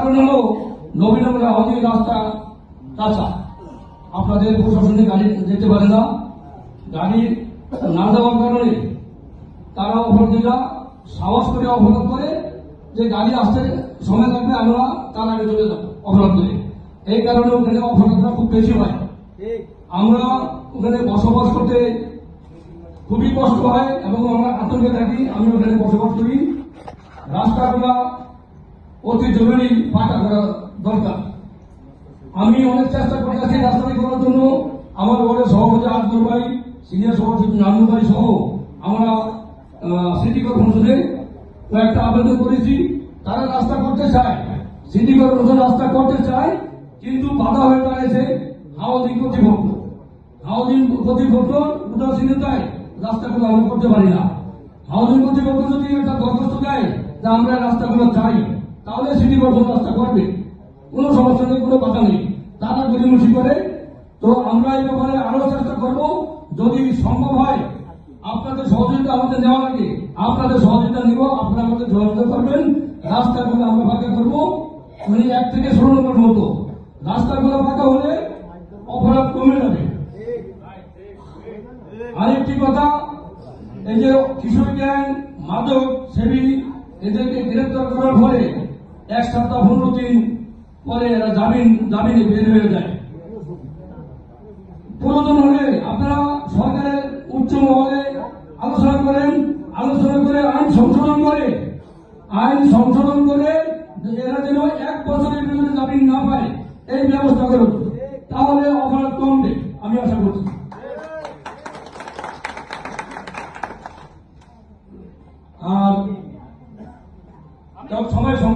কারণ হলো নবীনগরে আমাদের রাস্তা কাঁচা, আপনাদের প্রশাসনে গাড়ি যেতে পারে না। গাড়ি না যাওয়ার কারণে তারা অপরাধীরা সাহস করে অপরাধ করে যে গাড়ি আসতে সময় লাগবে, আমরা তার আগে চলে যাবো অপরাধ করে। এই কারণে ওখানে অপরাধটা খুব বেশি হয়। আমরা ওখানে বসবাস করতে খুবই কষ্ট হয় এবং আমরা আতঙ্কে থাকি। আমি ওখানে বসবাস করি। রাস্তাগুলা অতি জরুরি পাকা করা দরকার। আমি অনেক চেষ্টা করতেছি রাস্তাটি করার জন্য। আমার বড় সভাপতি আজমল ভাই, সিনিয়র সভাপতি নানু ভাই সহ আমরা সিটি কর্পোরেশনে একটা আবেদন করেছি। তারা রাস্তা করতে চায়, সিটি কর্পোরেশন রাস্তা করতে চায়, কিন্তু বাধা হয়ে দাঁড়িয়েছে হাউজিং কর্তৃপক্ষ। হাউজিং কর্তৃপক্ষ উদাসীনতায় রাস্তাগুলো আমরা করতে পারি না। হাউজিং কর্তৃপক্ষ যদি একটা দরখাস্ত দেয় যে আমরা রাস্তাগুলো চাই, তাহলে সিটি কর্পোরেশন রাস্তা করবে, কোনো সমস্যা নেই, কোনো বাধা নেই। তারা গরিমসি করে। তো আমরা এই ব্যাপারে আরো চেষ্টা করব, যদি সম্ভব হয় আপনাদের সহযোগিতা আমাদের নেওয়া লাগে, আপনাদের সহযোগিতা নিব, আপনারা আমাদের সহযোগিতা করবেন। রাস্তাগুলো আমরা ফাঁকা করবো, 1 থেকে 16 নম্বর মতো রাস্তাগুলো ফাঁকা হলে অপরাধ কমে যাবে। আরেকটি কথা, এই যে কিশোর গ্যাং, মাদক সেবী, এদেরকে গ্রেপ্তার করার পরে 1 সপ্তাহ 15 দিন পরে এরা জামিনে বের হয়ে যায়। প্রয়োজন হলে আপনারা সরকারের উচ্চ মহলে আলোচনা করে আইন সংশোধন করে